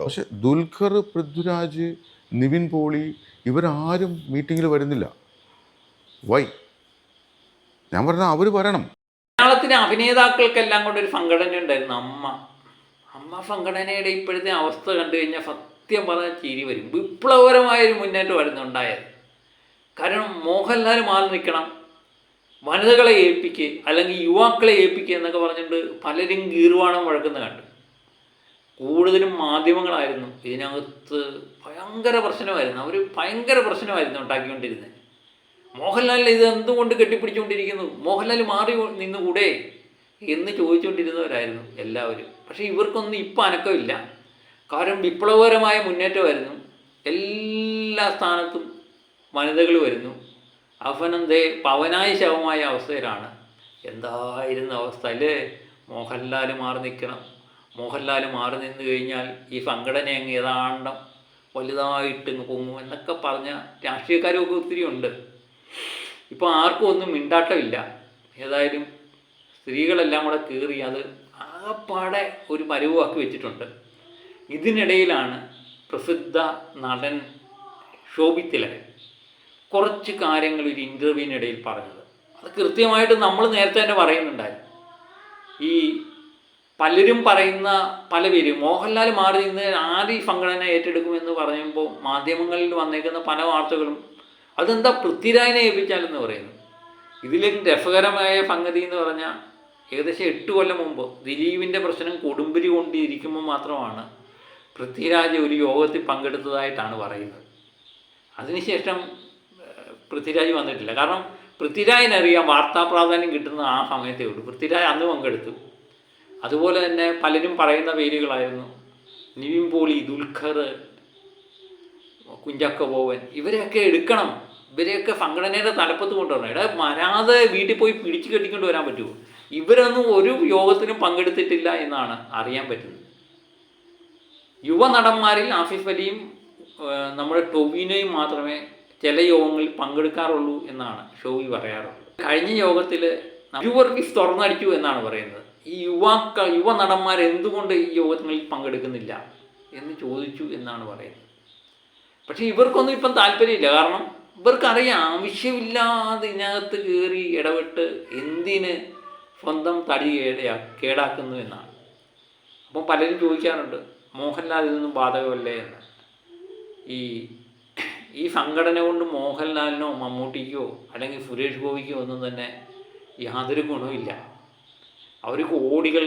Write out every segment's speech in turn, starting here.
കേട്ടോ. പക്ഷെ ദുൽഖർ, പൃഥ്വിരാജ്, നിവിൻ പോളി ഇവരാരും മീറ്റിങ്ങിൽ വരുന്നില്ല. വൈ? ഞാൻ പറഞ്ഞ അവർ വരണം. മലയാളത്തിലെ അഭിനേതാക്കൾക്കെല്ലാം കൊണ്ട് ഒരു സംഘടന ഉണ്ടായിരുന്നു, അമ്മ സംഘടനയുടെ ഇപ്പോഴത്തെ അവസ്ഥ കണ്ടു കഴിഞ്ഞാൽ സത്യം പറഞ്ഞാൽ ചിരി വരും. വിപ്ലവകരമായൊരു മുന്നേറ്റമായിരുന്നു ഉണ്ടായത്. കാരണം മോഹൻലാൽ മാറി നിൽക്കണം, വനിതകളെ ഏൽപ്പിക്കുക അല്ലെങ്കിൽ യുവാക്കളെ ഏൽപ്പിക്കുക എന്നൊക്കെ പറഞ്ഞിട്ട് പലരും ഗീർവാണം മുഴക്കുന്ന കണ്ടു. കൂടുതലും മാധ്യമങ്ങളായിരുന്നു ഇതിനകത്ത് ഭയങ്കര പ്രശ്നമായിരുന്നു. അവർ ഭയങ്കര പ്രശ്നമായിരുന്നു ഉണ്ടാക്കിക്കൊണ്ടിരുന്നത്. മോഹൻലാലിൽ ഇത് എന്തുകൊണ്ട് കെട്ടിപ്പിടിച്ചുകൊണ്ടിരിക്കുന്നു, മോഹൻലാൽ മാറി നിന്നുകൂടെ എന്ന് ചോദിച്ചുകൊണ്ടിരുന്നവരായിരുന്നു എല്ലാവരും. പക്ഷേ ഇവർക്കൊന്നും ഇപ്പം അനക്കമില്ല. കാരണം വിപ്ലവകരമായ മുന്നേറ്റമായിരുന്നു. എല്ലാ സ്ഥാനത്തും വനിതകൾ വരുന്നു. അവനെന്തേ പവനായ ശവമായ അവസ്ഥയിലാണ്. എന്തായിരുന്ന അവസ്ഥ അല്ലേ? മോഹൻലാൽ മാറി നിൽക്കണം, മോഹൻലാൽ മാറി നിന്ന് കഴിഞ്ഞാൽ ഈ സംഘടന അങ്ങ് ഏതാണ്ടും വലുതായിട്ട് ഇങ്ങ് പൊങ്ങും എന്നൊക്കെ പറഞ്ഞ രാഷ്ട്രീയക്കാരൊക്കെ ഒത്തിരി ഉണ്ട്. ഇപ്പോൾ ആർക്കും ഒന്നും മിണ്ടാട്ടമില്ല. ഏതായാലും സ്ത്രീകളെല്ലാം കൂടെ കയറി അത് ആകപ്പാടെ ഒരു പരുവാക്കി വെച്ചിട്ടുണ്ട്. ഇതിനിടയിലാണ് പ്രസിദ്ധ നടൻ ശോഭി തിലകൻ കുറച്ച് കാര്യങ്ങൾ ഒരു ഇൻ്റർവ്യൂവിനിടയിൽ പറഞ്ഞത്. അത് കൃത്യമായിട്ട് നമ്മൾ നേരത്തെ തന്നെ പറയുന്നുണ്ടായിരുന്നു. ഈ പലരും പറയുന്ന പല പേരും മോഹൻലാൽ മാറി നിന്ന് ആര് ഈ സംഘടന ഏറ്റെടുക്കുമെന്ന് പറയുമ്പോൾ മാധ്യമങ്ങളിൽ വന്നേക്കുന്ന പല വാർത്തകളും അതെന്താ പൃഥ്വിരാജിനെ ഏൽപ്പിച്ചാലെന്ന് പറയുന്നു. ഇതിലും രസകരമായ സംഗതി എന്ന് പറഞ്ഞാൽ ഏകദേശം 8 കൊല്ലം മുമ്പ് ദിലീപിൻ്റെ പ്രശ്നം കൊടുമ്പിരി കൊണ്ടിരിക്കുമ്പോൾ മാത്രമാണ് പൃഥ്വിരാജ് ഒരു യോഗത്തിൽ പങ്കെടുത്തതായിട്ടാണ് പറയുന്നത്. അതിനുശേഷം പൃഥ്വിരാജ് വന്നിട്ടില്ല. കാരണം പൃഥ്വിരാജിനറിയാം വാർത്താ പ്രാധാന്യം കിട്ടുന്ന ആ സമയത്തേ ഉള്ളൂ. പൃഥ്വിരാജ് അന്ന് പങ്കെടുത്തു. അതുപോലെ തന്നെ പലരും പറയുന്ന പേരുകളായിരുന്നു നിവിൻ പോളി, ദുൽഖർ, കുഞ്ചാക്കോ ബോബൻ. ഇവരെയൊക്കെ എടുക്കണം, ഇവരെയൊക്കെ സംഘടനയുടെ തലപ്പത്ത് കൊണ്ടുവരണം. ഇവിടെ വരാതെ വീട്ടിൽ പോയി പിടിച്ചു കെട്ടിക്കൊണ്ട് വരാൻ പറ്റുമോ? ഇവരൊന്നും ഒരു യോഗത്തിനും പങ്കെടുത്തിട്ടില്ല എന്നാണ് അറിയാൻ പറ്റുന്നത്. യുവനടന്മാരിൽ ആസിഫ് അലിയും നമ്മുടെ ടൊവിനോയും മാത്രമേ ചില യോഗങ്ങളിൽ പങ്കെടുക്കാറുള്ളൂ എന്നാണ് ഷോവി പറയാറുള്ളത്. കഴിഞ്ഞ യോഗത്തിൽ വർഗീസ് തുറന്നടിച്ചു എന്നാണ് പറയുന്നത്. ഈ യുവനടന്മാർ എന്തുകൊണ്ട് ഈ യോഗങ്ങളിൽ പങ്കെടുക്കുന്നില്ല എന്ന് ചോദിച്ചു എന്നാണ് പറയുന്നത്. പക്ഷേ ഇവർക്കൊന്നും ഇപ്പം താല്പര്യമില്ല. കാരണം ഇവർക്കറിയാം ആവശ്യമില്ലാതെ ഇതിനകത്ത് കയറി ഇടപെട്ട് എന്തിന് സ്വന്തം തടി കേടാക്കുന്നു എന്നാണ്. അപ്പം പലരും ചോദിക്കാറുണ്ട് മോഹൻലാൽ ഇതൊന്നും ബാധകമല്ലേ എന്ന്. ഈ സംഘടന കൊണ്ട് മോഹൻലാലിനോ മമ്മൂട്ടിക്കോ അല്ലെങ്കിൽ സുരേഷ് ഗോപിക്കോ ഒന്നും തന്നെ യാതൊരു ഗുണമില്ല. അവർ കോടികൾ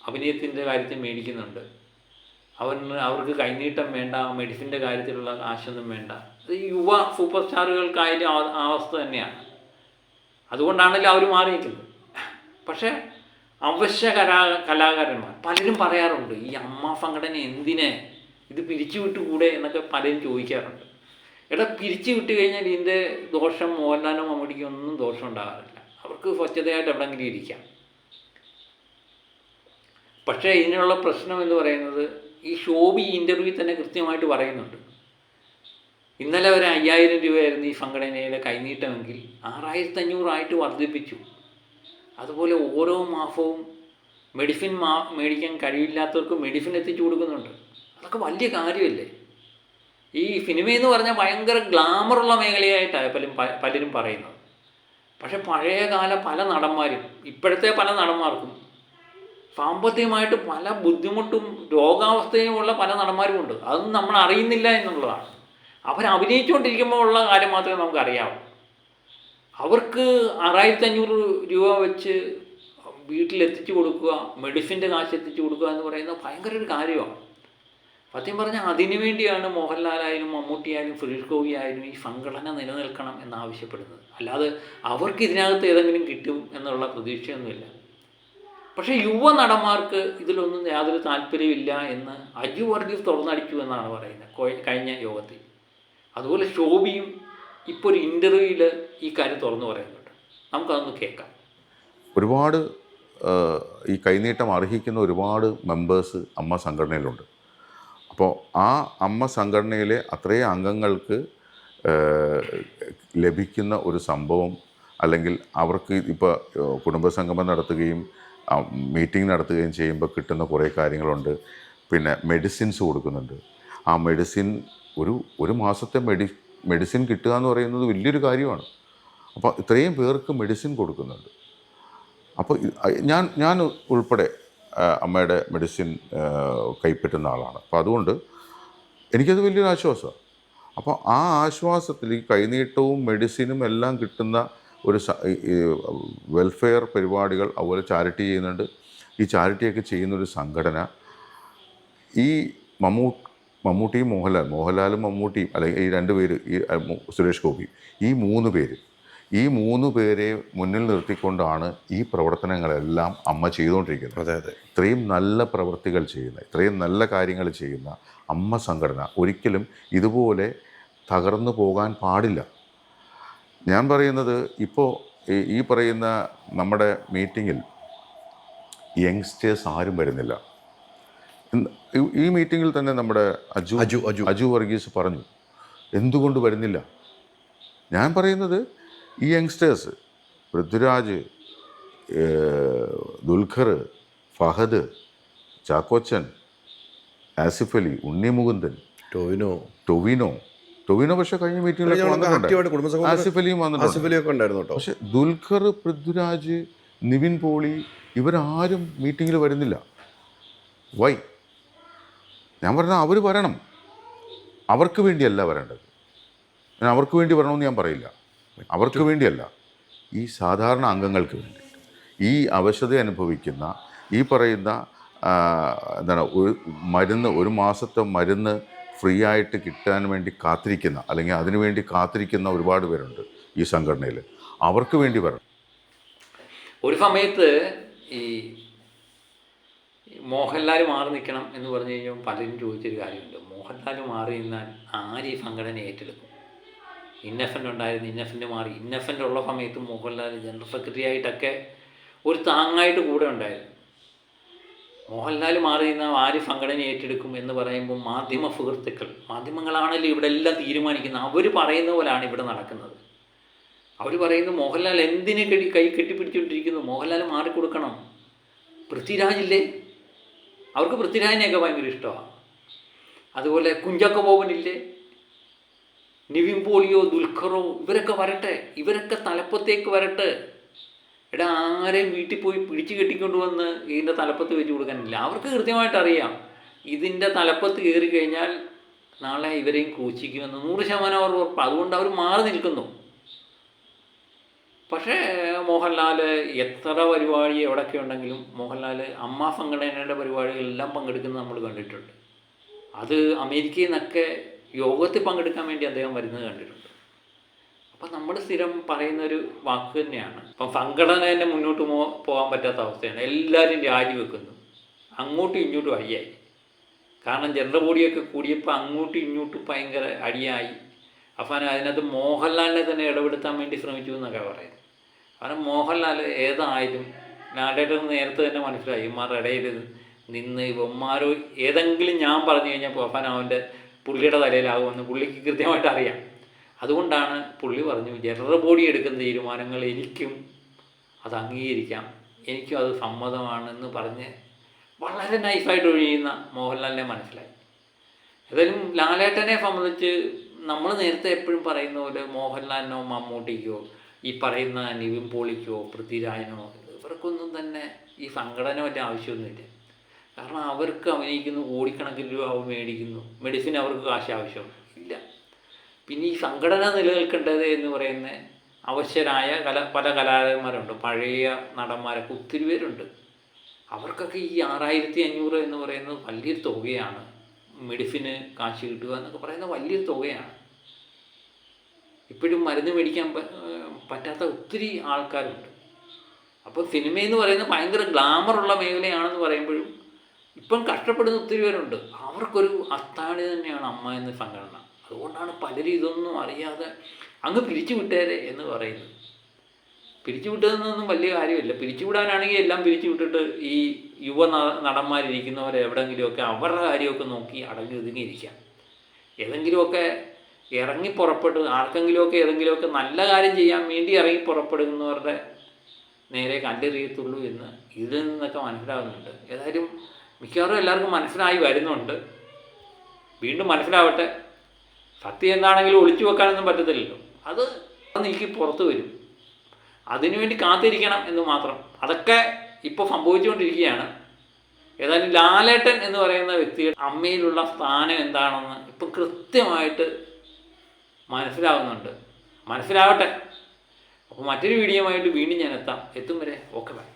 അഭിനയത്തിൻ്റെ കാര്യത്തിൽ മേടിക്കുന്നുണ്ട്. അവർക്ക് കൈനീട്ടം വേണ്ട, മെഡിസിൻ്റെ കാര്യത്തിലുള്ള കാശൊന്നും വേണ്ട. അത് യുവ സൂപ്പർ സ്റ്റാറുകൾക്കായാലും ആ അവസ്ഥ തന്നെയാണ്. അതുകൊണ്ടാണല്ലോ അവർ മാറിയിരിക്കുന്നത്. പക്ഷേ അവശ്യ കലാകാരന്മാർ പലരും പറയാറുണ്ട് ഈ അമ്മ സംഘടന എന്തിനെ ഇത് പിരിച്ചു വിട്ടുകൂടെ എന്നൊക്കെ പലരും ചോദിക്കാറുണ്ട്. പിരിച്ചു വിട്ട് കഴിഞ്ഞാൽ ഇതിൻ്റെ ദോഷം മോഹൻലാലിനോ മമ്മൂട്ടിക്കോ ഒന്നും ദോഷം ഉണ്ടാകാറില്ല. അവർക്ക് സ്വച്ഛതയായിട്ട് എവിടെയെങ്കിലും ഇരിക്കാം. പക്ഷേ ഇതിനുള്ള പ്രശ്നം എന്ന് പറയുന്നത് ഈ ഷോബി ഇൻ്റർവ്യൂ തന്നെ കൃത്യമായിട്ട് പറയുന്നുണ്ട്. ഇന്നലെ വരെ 5000 രൂപയായിരുന്നു ഈ സംഘടനയുടെ കൈനീട്ടമെങ്കിൽ 6500 ആയിട്ട് വർദ്ധിപ്പിച്ചു. അതുപോലെ ഓരോ മാസവും മെഡിസിൻ മേടിക്കാൻ കഴിവില്ലാത്തവർക്ക് മെഡിസിൻ എത്തിച്ചു കൊടുക്കുന്നുണ്ട്. അതൊക്കെ വലിയ കാര്യമല്ലേ? ഈ സിനിമയെന്ന് പറഞ്ഞാൽ ഭയങ്കര ഗ്ലാമറുള്ള മേഖലയായിട്ടാണ് പലരും പറയുന്നത്. പക്ഷെ പഴയകാല പല നടന്മാരും ഇപ്പോഴത്തെ പല നടന്മാർക്കും സാമ്പത്തികമായിട്ട് പല ബുദ്ധിമുട്ടും രോഗാവസ്ഥയുമുള്ള പല നടന്മാരുമുണ്ട്. അതൊന്നും നമ്മൾ അറിയുന്നില്ല എന്നുള്ളതാണ്. അവരഭിനയിച്ചുകൊണ്ടിരിക്കുമ്പോൾ ഉള്ള കാര്യം മാത്രമേ നമുക്കറിയാവൂ. അവർക്ക് 6500 രൂപ വെച്ച് വീട്ടിലെത്തിച്ചു കൊടുക്കുക, മെഡിസിൻ്റെ കാശ് എത്തിച്ചു കൊടുക്കുക എന്ന് പറയുന്നത് ഭയങ്കര ഒരു കാര്യമാണ്. സത്യം പറഞ്ഞാൽ അതിനു വേണ്ടിയാണ് മോഹൻലാലായാലും മമ്മൂട്ടിയായാലും സുരേഷ് ഗോപി ആയാലും ഈ സംഘടന നിലനിൽക്കണം എന്നാവശ്യപ്പെടുന്നത്. അല്ലാതെ അവർക്ക് ഇതിനകത്ത് ഏതെങ്കിലും കിട്ടും എന്നുള്ള പ്രതീക്ഷയൊന്നുമില്ല. പക്ഷേ യുവ നടന്മാർക്ക് ഇതിലൊന്നും യാതൊരു താല്പര്യമില്ല എന്ന് അജു വർഗീസ് തുറന്നടിച്ചു എന്നാണ് പറയുന്നത് കഴിഞ്ഞ യോഗത്തിൽ. അതുപോലെ ശോഭിയും ഇപ്പോൾ ഒരു ഇൻ്റർവ്യൂവിൽ ഈ കാര്യം തുറന്നു പറയുന്നുണ്ട്. നമുക്കതൊന്ന് കേൾക്കാം. ഒരുപാട് ഈ കൈനീട്ടം അർഹിക്കുന്ന ഒരുപാട് മെമ്പേഴ്സ് അമ്മ സംഘടനയിലുണ്ട്. അപ്പോൾ ആ അമ്മ സംഘടനയിലെ അത്രയും അംഗങ്ങൾക്ക് ലഭിക്കുന്ന ഒരു സംഭവം അല്ലെങ്കിൽ അവർക്ക് ഇപ്പോൾ കുടുംബസംഗമം നടത്തുകയും മീറ്റിംഗ് നടത്തുകയും ചെയ്യുമ്പോൾ കിട്ടുന്ന കുറേ കാര്യങ്ങളുണ്ട്. പിന്നെ മെഡിസിൻസ് കൊടുക്കുന്നുണ്ട്. ആ മെഡിസിൻ ഒരു മാസത്തെ മെഡിസിൻ കിട്ടുക എന്ന് പറയുന്നത് വലിയൊരു കാര്യമാണ്. അപ്പോൾ ഇത്രയും പേർക്ക് മെഡിസിൻ കൊടുക്കുന്നുണ്ട്. അപ്പോൾ ഞാൻ ഉൾപ്പെടെ അമ്മയുടെ മെഡിസിൻ കൈപ്പറ്റുന്ന ആളാണ്. അപ്പോൾ അതുകൊണ്ട് എനിക്കത് വലിയൊരു ആശ്വാസമാണ്. അപ്പോൾ ആ ആശ്വാസത്തിൽ ഈ കൈനീട്ടവും മെഡിസിനും എല്ലാം കിട്ടുന്ന ഒരു വെൽഫെയർ പരിപാടികൾ, അതുപോലെ ചാരിറ്റി ചെയ്യുന്നുണ്ട്. ഈ ചാരിറ്റിയൊക്കെ ചെയ്യുന്നൊരു സംഘടന ഈ മമ്മൂട്ടിയും മോഹൻലാലും മമ്മൂട്ടിയും, അല്ലെങ്കിൽ ഈ 2 പേര്, ഈ സുരേഷ് ഗോപി, ഈ മൂന്ന് പേരെ മുന്നിൽ നിർത്തിക്കൊണ്ടാണ് ഈ പ്രവർത്തനങ്ങളെല്ലാം അമ്മ ചെയ്തുകൊണ്ടിരിക്കുന്നത്. അതെ. ഇത്രയും നല്ല പ്രവൃത്തികൾ ചെയ്യുന്ന, ഇത്രയും നല്ല കാര്യങ്ങൾ ചെയ്യുന്ന അമ്മ സംഘടന ഒരിക്കലും ഇതുപോലെ തകർന്നു പോകാൻ പാടില്ല. ഞാൻ പറയുന്നത്, ഇപ്പോൾ ഈ പറയുന്ന നമ്മുടെ മീറ്റിങ്ങിൽ യങ്സ്റ്റേഴ്സ് ആരും വരുന്നില്ല. ഈ മീറ്റിങ്ങിൽ തന്നെ നമ്മുടെ അജു വർഗീസ് പറഞ്ഞു, എന്തുകൊണ്ട് വരുന്നില്ല? ഞാൻ പറയുന്നത്, ഈ യങ്സ്റ്റേഴ്സ് പൃഥ്വിരാജ്, ദുൽഖർ, ഫഹദ്, ചാക്കോച്ചൻ, ആസിഫ് അലി, ഉണ്ണി മുകുന്ദൻ, ടൊവിനോ പക്ഷേ കഴിഞ്ഞ മീറ്റിങ്ങിലൊക്കെ വന്നിട്ടുണ്ട്. ആസിഫ് അലിയും വന്നിട്ടുണ്ട്. പക്ഷെ ദുൽഖർ, പൃഥ്വിരാജ്, നിവിൻ പോളി ഇവരാരും മീറ്റിങ്ങിൽ വരുന്നില്ല. വൈ? ഞാൻ പറഞ്ഞാൽ അവർ വരണം. അവർക്ക് വേണ്ടിയല്ല വരേണ്ടത്. ഞാൻ അവർക്ക് വേണ്ടി വരണമെന്ന് ഞാൻ പറയില്ല. അവർക്ക് വേണ്ടിയല്ല, ഈ സാധാരണ അംഗങ്ങൾക്ക് വേണ്ടി, ഈ അവശത അനുഭവിക്കുന്ന, ഈ പറയുന്ന ഒരു മാസത്തെ മരുന്ന് ഫ്രീ ആയിട്ട് കിട്ടാൻ വേണ്ടി കാത്തിരിക്കുന്ന, അല്ലെങ്കിൽ അതിനു വേണ്ടി കാത്തിരിക്കുന്ന ഒരുപാട് പേരുണ്ട് ഈ സംഘടനയിൽ. അവർക്ക് വേണ്ടി വരണം. ഒരു സമയത്ത് ഈ മോഹൻലാൽ മാറി നിൽക്കണം എന്ന് പറഞ്ഞു കഴിഞ്ഞാൽ പലരും ചോദിച്ചൊരു കാര്യമുണ്ട്. മോഹൻലാൽ മാറി നിന്നാൽ ആര് ഈ സംഘടന ഏറ്റെടുക്കും? ഇന്നഫൻ്റ് ഉണ്ടായിരുന്നു, ഇന്നഫൻ്റ് മാറി. ഇന്നഫൻ്റ് ഉള്ള സമയത്ത് മോഹൻലാൽ ജനറൽ സെക്രട്ടറി ആയിട്ടൊക്കെ ഒരു താങ്ങായിട്ട് കൂടെ ഉണ്ടായിരുന്നു. മോഹൻലാൽ മാറി നിന്നാൽ ആര് സംഘടന ഏറ്റെടുക്കും എന്ന് പറയുമ്പോൾ മാധ്യമ സുഹൃത്തുക്കൾ, മാധ്യമങ്ങളാണല്ലോ ഇവിടെ എല്ലാം തീരുമാനിക്കുന്നത്. അവർ പറയുന്ന പോലെയാണ് ഇവിടെ നടക്കുന്നത്. അവർ പറയുന്നു മോഹൻലാൽ എന്തിനെ കൈ കെട്ടിപ്പിടിച്ചുകൊണ്ടിരിക്കുന്നു, മോഹൻലാൽ മാറിക്കൊടുക്കണം. പൃഥ്വിരാജില്ലേ, അവർക്ക് പൃഥ്വിരാജിനെയൊക്കെ ഭയങ്കര ഇഷ്ടമാണ്. അതുപോലെ കുഞ്ചാക്കോ ബോബനില്ലേ, നിവിൻ പോളിയോ, ദുൽഖറോ, ഇവരൊക്കെ വരട്ടെ, ഇവരൊക്കെ തലപ്പത്തേക്ക് വരട്ടെ. എടാ, ആരെയും വീട്ടിൽ പോയി പിടിച്ചു കെട്ടിക്കൊണ്ട് വന്ന് ഇതിൻ്റെ തലപ്പത്ത് വെച്ച് കൊടുക്കാനില്ല. അവർക്ക് കൃത്യമായിട്ട് അറിയാം ഇതിൻ്റെ തലപ്പത്ത് കയറി കഴിഞ്ഞാൽ നാളെ ഇവരെയും ക്രൂശിക്കുമെന്ന് 100% അവർ ഉറപ്പ്. അതുകൊണ്ട് അവർ മാറി നിൽക്കുന്നു. പക്ഷേ മോഹൻലാൽ എത്ര പരിപാടി എവിടെയൊക്കെ ഉണ്ടെങ്കിലും മോഹൻലാൽ അമ്മ സംഘടനയുടെ പരിപാടികളെല്ലാം പങ്കെടുക്കുന്നത് നമ്മൾ കണ്ടിട്ടുണ്ട്. അത് അമേരിക്കയിൽ നിന്നൊക്കെ യോഗത്തിൽ പങ്കെടുക്കാൻ വേണ്ടി അദ്ദേഹം വരുന്നത് കണ്ടിട്ടുണ്ട്. അപ്പം നമ്മൾ സ്ഥിരം പറയുന്നൊരു വാക്ക് തന്നെയാണ്. അപ്പം സംഘടന തന്നെ മുന്നോട്ട് പോകാൻ പറ്റാത്ത അവസ്ഥയാണ്. എല്ലാവരും രാജിവെക്കുന്നു, അങ്ങോട്ടും ഇങ്ങോട്ടും അടിയായി. കാരണം ജനറൽ ബോഡിയൊക്കെ കൂടിയപ്പോൾ അങ്ങോട്ടും ഇങ്ങോട്ടും ഭയങ്കര അടിയായി. അപ്പം അതിനകത്ത് മോഹൻലാലിനെ തന്നെ ഇടപെടുത്താൻ വേണ്ടി ശ്രമിച്ചു എന്നൊക്കെ പറയുന്നത്. കാരണം മോഹൻലാൽ ഏതായാലും ലാലേട്ടൻ നേരത്തെ തന്നെ മനസ്സിലായി, ഇവന്മാരുടെ ഇടയിൽ നിന്ന് ഇവന്മാരോ ഏതെങ്കിലും ഞാൻ പറഞ്ഞു കഴിഞ്ഞാൽ പോഫാൻ അവൻ്റെ പുള്ളിയുടെ തലയിലാകുമെന്ന് പുള്ളിക്ക് കൃത്യമായിട്ട് അറിയാം. അതുകൊണ്ടാണ് പുള്ളി പറഞ്ഞു, ജനറൽ ബോഡി എടുക്കുന്ന തീരുമാനങ്ങൾ എനിക്കും അത് അംഗീകരിക്കാം, എനിക്കും അത് സമ്മതമാണെന്ന് പറഞ്ഞ് വളരെ നൈസായിട്ട് ഒഴിയുന്ന മോഹൻലാലിനെ മനസ്സിലായി. ഏതായാലും ലാലേട്ടനെ സംബന്ധിച്ച് നമ്മൾ നേരത്തെ എപ്പോഴും പറയുന്ന പോലെ മോഹൻലാലിനോ മമ്മൂട്ടിക്കോ ഈ പറയുന്ന നിവിൻ പോളിക്കോ പൃഥ്വിരാജിനോ ഇവർക്കൊന്നും തന്നെ ഈ സംഘടന പറ്റിയ ആവശ്യമൊന്നുമില്ല. കാരണം അവർക്ക് അഭിനയിക്കുന്നു, കോടിക്കണക്കിന് രൂപ അവർ മേടിക്കുന്നു, മെഡിസിൻ അവർക്ക് കാശ് ആവശ്യം ഇല്ല. പിന്നെ ഈ സംഘടന നിലനിൽക്കേണ്ടത് എന്ന് പറയുന്ന അവശ്യരായ പല കലാകാരന്മാരുണ്ട്, പഴയ നടന്മാരൊക്കെ ഒത്തിരി പേരുണ്ട്. അവർക്കൊക്കെ ഈ 6500 എന്ന് പറയുന്നത് വലിയൊരു തുകയാണ്. മെഡിസിന് കാശ് കിട്ടുക എന്നൊക്കെ പറയുന്നത് വലിയൊരു തുകയാണ്. ഇപ്പോഴും മരുന്ന് മേടിക്കാൻ പറ്റാത്ത ഒത്തിരി ആൾക്കാരുണ്ട്. അപ്പോൾ സിനിമയെന്ന് പറയുന്നത് ഭയങ്കര ഗ്ലാമറുള്ള മേഖലയാണെന്ന് പറയുമ്പോഴും ഇപ്പം കഷ്ടപ്പെടുന്ന ഒത്തിരി പേരുണ്ട്. അവർക്കൊരു അത്താണി തന്നെയാണ് അമ്മ എന്ന സംഘടന. അതുകൊണ്ടാണ് പലരും ഇതൊന്നും അറിയാതെ അങ്ങ് പിരിച്ചു വിട്ടേരെ എന്ന് പറയുന്നത്. പിരിച്ചു വിട്ടതെന്നൊന്നും വലിയ കാര്യമില്ല. പിരിച്ചു വിടാനാണെങ്കിൽ എല്ലാം പിരിച്ചു വിട്ടിട്ട് ഈ യുവ നടന്മാരിരിക്കുന്നവരെ എവിടെയെങ്കിലുമൊക്കെ അവരുടെ കാര്യമൊക്കെ നോക്കി അടങ്ങി ഒതുങ്ങിയിരിക്കാം. ഏതെങ്കിലുമൊക്കെ ഇറങ്ങി പുറപ്പെട്ട് ആർക്കെങ്കിലുമൊക്കെ ഏതെങ്കിലുമൊക്കെ നല്ല കാര്യം ചെയ്യാൻ വേണ്ടി ഇറങ്ങി പുറപ്പെടുന്നവരുടെ നേരെ കല്ലെറിയത്തുള്ളൂ എന്ന് ഇതിൽ നിന്നൊക്കെ മനസ്സിലാകുന്നുണ്ട്. ഏതായാലും മിക്കവാറും എല്ലാവർക്കും മനസ്സിലായി വരുന്നുണ്ട്. വീണ്ടും മനസ്സിലാവട്ടെ. സത്യം എന്താണെങ്കിലും ഒളിച്ചു വെക്കാനൊന്നും പറ്റത്തില്ലല്ലോ. അത് നീക്കി പുറത്ത് വരും. അതിനുവേണ്ടി കാത്തിരിക്കണം എന്ന് മാത്രം. അതൊക്കെ ഇപ്പോൾ സംഭവിച്ചുകൊണ്ടിരിക്കുകയാണ്. ഏതായാലും ലാലേട്ടൻ എന്ന് പറയുന്ന വ്യക്തിയുടെ അമ്മയിലുള്ള സ്ഥാനം എന്താണെന്ന് ഇപ്പം കൃത്യമായിട്ട് മനസ്സിലാവുന്നുണ്ട്. മനസ്സിലാവട്ടെ. അപ്പോൾ മറ്റൊരു വീഡിയോയുമായിട്ട് വീണ്ടും ഞാൻ എത്തും വരെ ഓക്കെ ബൈ.